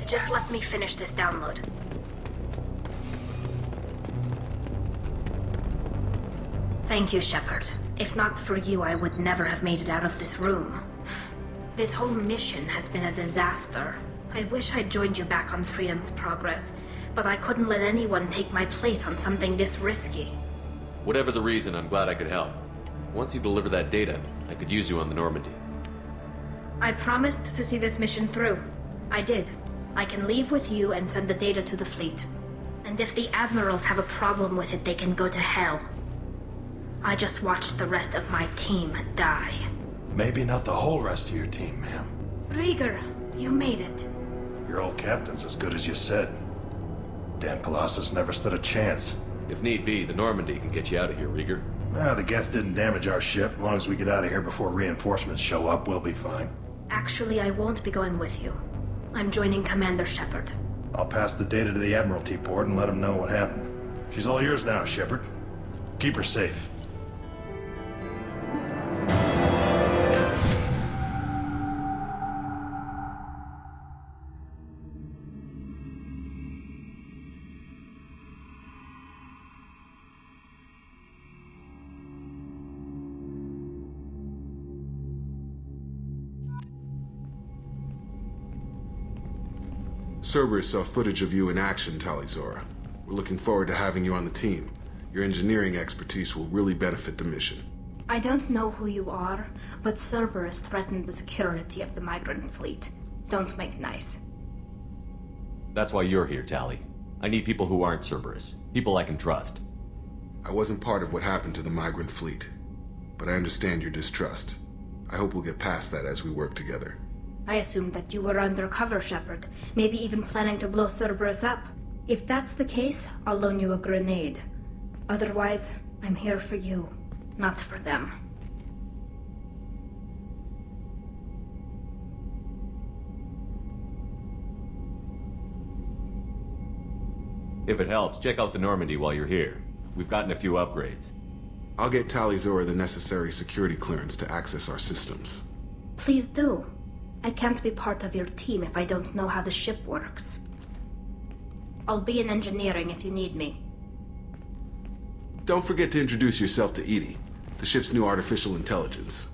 Just let me finish this download. Thank you, Shepard. If not for you, I would never have made it out of this room. This whole mission has been a disaster. I wish I'd joined you back on Freedom's Progress, but I couldn't let anyone take my place on something this risky. Whatever the reason, I'm glad I could help. Once you deliver that data, I could use you on the Normandy. I promised to see this mission through. I did. I can leave with you and send the data to the fleet. And if the admirals have a problem with it, they can go to hell. I just watched the rest of my team die. Maybe not the whole rest of your team, ma'am. Rieger, you made it. Your old captain's as good as you said. Damn Colossus never stood a chance. If need be, the Normandy can get you out of here, Rieger. The Geth didn't damage our ship. As long as we get out of here before reinforcements show up, we'll be fine. Actually, I won't be going with you. I'm joining Commander Shepard. I'll pass the data to the Admiralty port and let him know what happened. She's all yours now, Shepard. Keep her safe. Cerberus saw footage of you in action, Talizora. We're looking forward to having you on the team. Your engineering expertise will really benefit the mission. I don't know who you are, but Cerberus threatened the security of the migrant fleet. Don't make nice. That's why you're here, Tali. I need people who aren't Cerberus. People I can trust. I wasn't part of what happened to the migrant fleet, but I understand your distrust. I hope we'll get past that as we work together. I assumed that you were undercover, Shepard. Maybe even planning to blow Cerberus up. If that's the case, I'll loan you a grenade. Otherwise, I'm here for you, not for them. If it helps, check out the Normandy while you're here. We've gotten a few upgrades. I'll get Talizora the necessary security clearance to access our systems. Please do. I can't be part of your team if I don't know how the ship works. I'll be in engineering if you need me. Don't forget to introduce yourself to Edie, the ship's new artificial intelligence.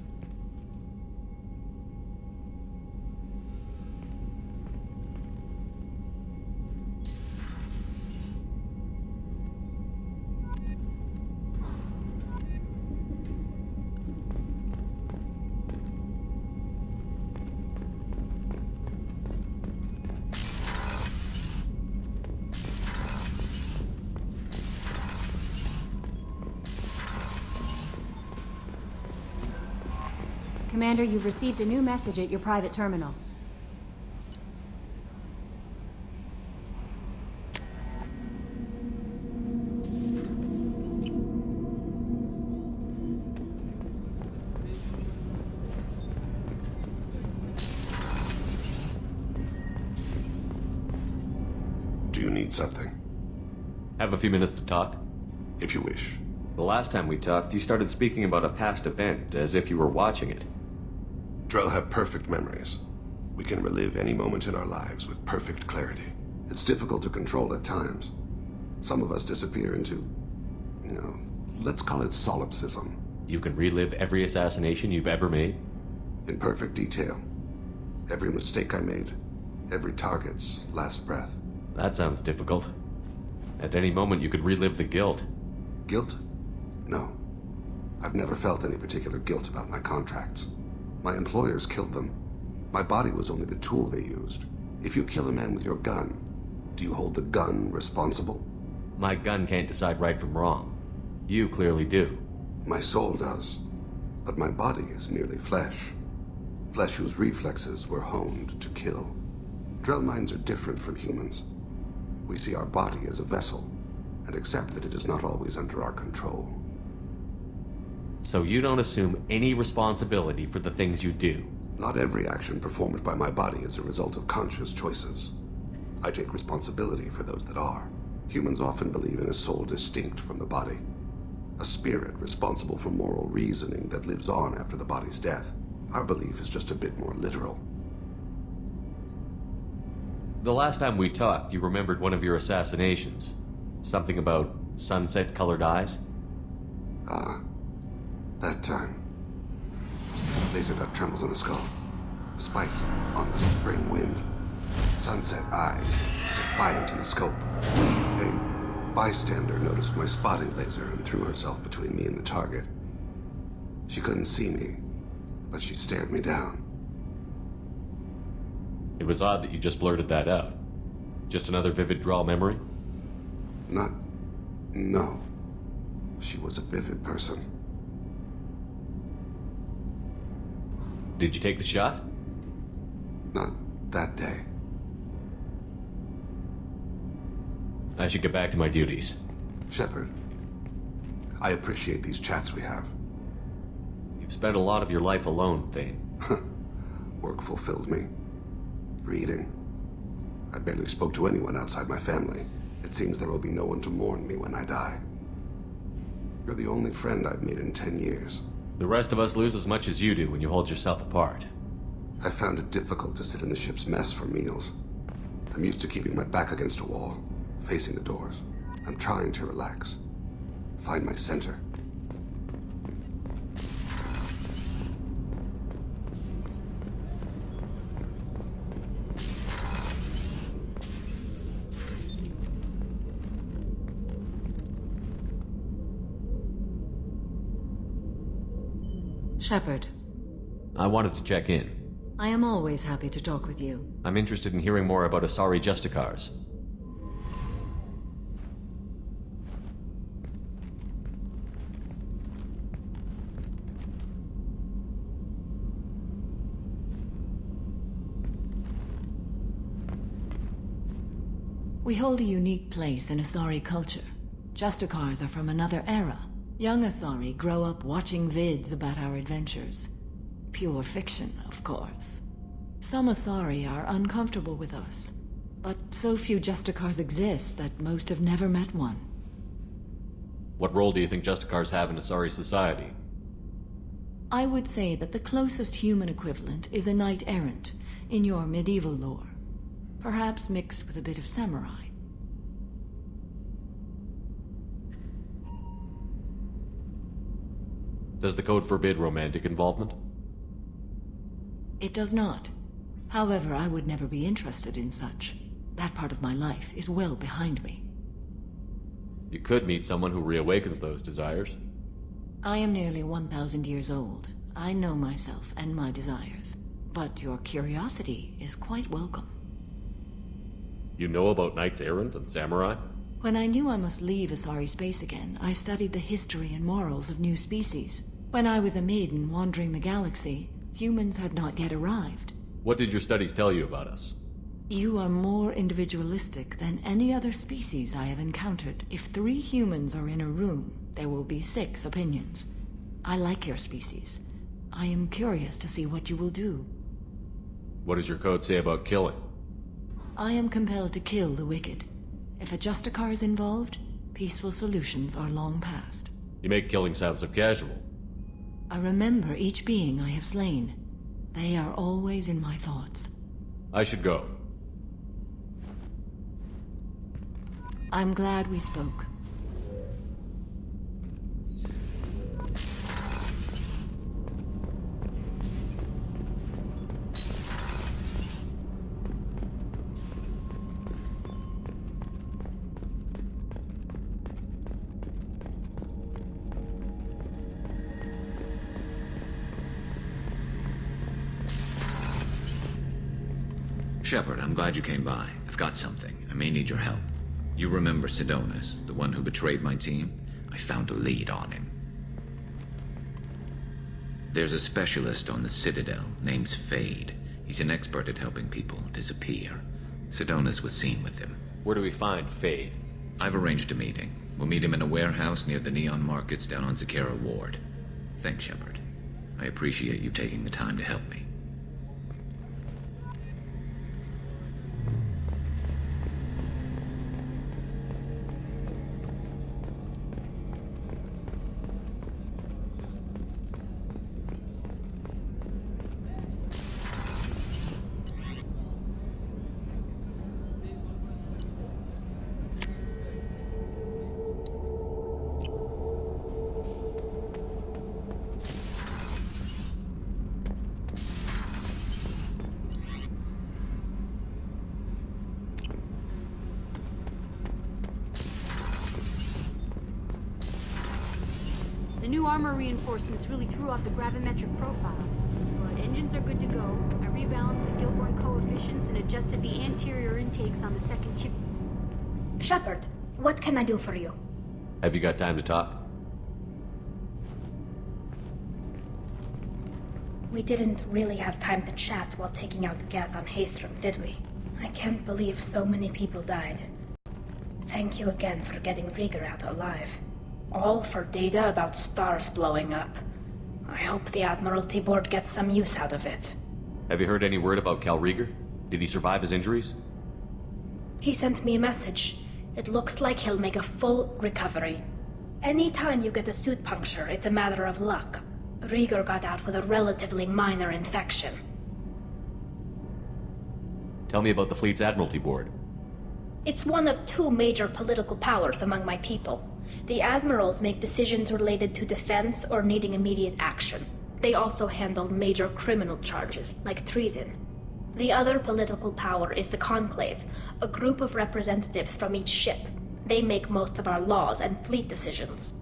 Commander, you've received a new message at your private terminal. Do you need something? Have a few minutes to talk? If you wish. The last time we talked, you started speaking about a past event, as if you were watching it. Drell have perfect memories. We can relive any moment in our lives with perfect clarity. It's difficult to control at times. Some of us disappear into, let's call it solipsism. You can relive every assassination you've ever made? In perfect detail. Every mistake I made. Every target's last breath. That sounds difficult. At any moment, you could relive the guilt. Guilt? No. I've never felt any particular guilt about my contracts. My employers killed them. My body was only the tool they used. If you kill a man with your gun, do you hold the gun responsible? My gun can't decide right from wrong. You clearly do. My soul does. But my body is merely flesh. Flesh whose reflexes were honed to kill. Drell minds are different from humans. We see our body as a vessel, and accept that it is not always under our control. So you don't assume any responsibility for the things you do? Not every action performed by my body is a result of conscious choices. I take responsibility for those that are. Humans often believe in a soul distinct from the body. A spirit responsible for moral reasoning that lives on after the body's death. Our belief is just a bit more literal. The last time we talked, you remembered one of your assassinations. Something about sunset-colored eyes? That time. Laser dot trembles in the skull. Spice on the spring wind. Sunset eyes, defiant in the scope. A bystander noticed my spotting laser and threw herself between me and the target. She couldn't see me, but she stared me down. It was odd that you just blurted that out. Just another vivid Drell memory? No. She was a vivid person. Did you take the shot? Not that day. I should get back to my duties. Shepard, I appreciate these chats we have. You've spent a lot of your life alone, Thane. Work fulfilled me. Reading. I barely spoke to anyone outside my family. It seems there will be no one to mourn me when I die. You're the only friend I've made in 10 years. The rest of us lose as much as you do when you hold yourself apart. I found it difficult to sit in the ship's mess for meals. I'm used to keeping my back against a wall, facing the doors. I'm trying to relax. Find my center. Shepard, I wanted to check in. I am always happy to talk with you. I'm interested in hearing more about Asari Justicars. We hold a unique place in Asari culture. Justicars are from another era. Young Asari grow up watching vids about our adventures. Pure fiction, of course. Some Asari are uncomfortable with us, but so few Justicars exist that most have never met one. What role do you think Justicars have in Asari society? I would say that the closest human equivalent is a knight-errant in your medieval lore. Perhaps mixed with a bit of samurai. Does the code forbid romantic involvement? It does not. However, I would never be interested in such. That part of my life is well behind me. You could meet someone who reawakens those desires. I am nearly 1,000 years old. I know myself and my desires. But your curiosity is quite welcome. You know about knights errant and samurai? When I knew I must leave Asari space again, I studied the history and morals of new species. When I was a maiden wandering the galaxy, Humans had not yet arrived. What did your studies tell you about us? You are more individualistic than any other species I have encountered. If 3 humans are in a room, there will be 6 opinions. I like your species. I am curious to see what you will do. What does your code say about killing? I am compelled to kill the wicked. If a Justicar is involved, peaceful solutions are long past. You make killing sound so casual. I remember each being I have slain. They are always in my thoughts. I should go. I'm glad we spoke. Shepard, I'm glad you came by. I've got something. I may need your help. You remember Sidonis, the one who betrayed my team? I found a lead on him. There's a specialist on the Citadel, name's Fade. He's an expert at helping people disappear. Sidonis was seen with him. Where do we find Fade? I've arranged a meeting. We'll meet him in a warehouse near the Neon Markets down on Zakera Ward. Thanks, Shepard. I appreciate you taking the time to help me. The new armor reinforcements really threw off the gravimetric profiles, but engines are good to go. I rebalanced the Gilborn coefficients and adjusted the anterior intakes on the second tier. Shepard, what can I do for you? Have you got time to talk? We didn't really have time to chat while taking out Geth on Haestrom, did we? I can't believe so many people died. Thank you again for getting Rieger out alive. All for data about stars blowing up. I hope the Admiralty Board gets some use out of it. Have you heard any word about Cal Rieger? Did he survive his injuries? He sent me a message. It looks like he'll make a full recovery. Anytime you get a suit puncture, it's a matter of luck. Rieger got out with a relatively minor infection. Tell me about the fleet's Admiralty Board. It's one of 2 major political powers among my people. The admirals make decisions related to defense or needing immediate action. They also handle major criminal charges, like treason. The other political power is the Conclave, a group of representatives from each ship. They make most of our laws and fleet decisions.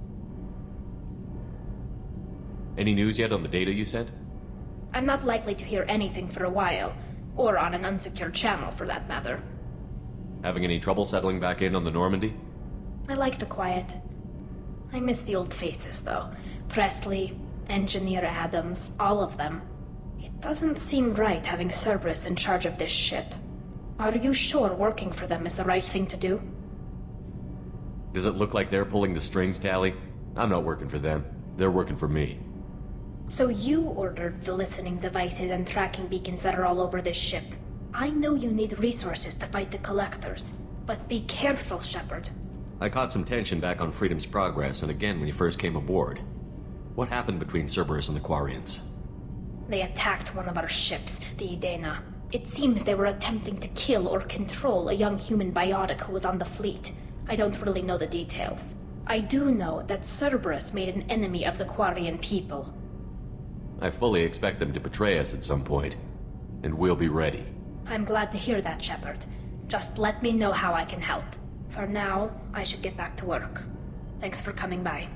Any news yet on the data you sent? I'm not likely to hear anything for a while, or on an unsecured channel for that matter. Having any trouble settling back in on the Normandy? I like the quiet. I miss the old faces, though. Presley, Engineer Adams, all of them. It doesn't seem right having Cerberus in charge of this ship. Are you sure working for them is the right thing to do? Does it look like they're pulling the strings, Tally? I'm not working for them. They're working for me. So you ordered the listening devices and tracking beacons that are all over this ship. I know you need resources to fight the Collectors, but be careful, Shepard. I caught some tension back on Freedom's Progress and again when you first came aboard. What happened between Cerberus and the Quarians? They attacked one of our ships, the Edena. It seems they were attempting to kill or control a young human biotic who was on the fleet. I don't really know the details. I do know that Cerberus made an enemy of the Quarian people. I fully expect them to betray us at some point, and we'll be ready. I'm glad to hear that, Shepard. Just let me know how I can help. For now, I should get back to work. Thanks for coming by.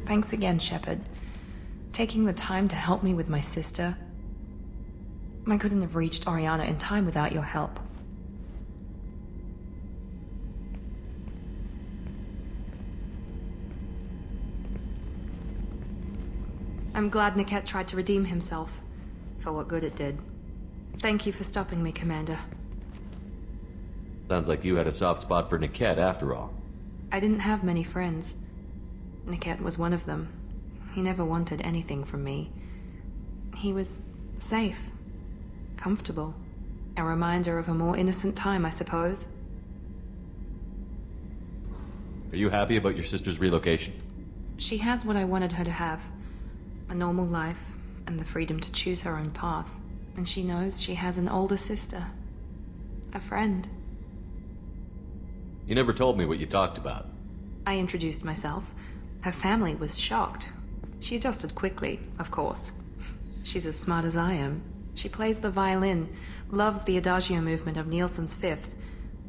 Thanks again, Shepard. Taking the time to help me with my sister. I couldn't have reached Oriana in time without your help. I'm glad Niket tried to redeem himself, for what good it did. Thank you for stopping me, Commander. Sounds like you had a soft spot for Niket after all. I didn't have many friends. Niket was one of them. He never wanted anything from me. He was safe, comfortable. A reminder of a more innocent time, I suppose. Are you happy about your sister's relocation? She has what I wanted her to have. A normal life, and the freedom to choose her own path. And she knows she has an older sister. A friend. You never told me what you talked about. I introduced myself. Her family was shocked. She adjusted quickly, of course. She's as smart as I am. She plays the violin, loves the Adagio movement of Nielsen's Fifth,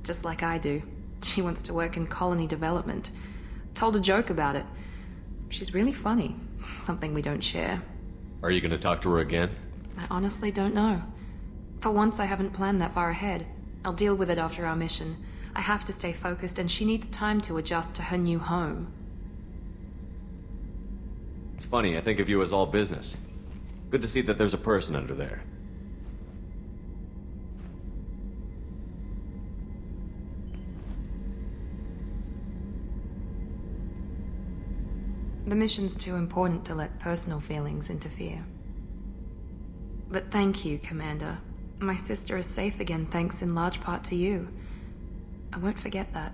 just like I do. She wants to work in colony development. Told a joke about it. She's really funny, something we don't share. Are you going to talk to her again? I honestly don't know. For once, I haven't planned that far ahead. I'll deal with it after our mission. I have to stay focused, and she needs time to adjust to her new home. It's funny, I think of you as all business. Good to see that there's a person under there. The mission's too important to let personal feelings interfere. But thank you, Commander. My sister is safe again thanks in large part to you. I won't forget that.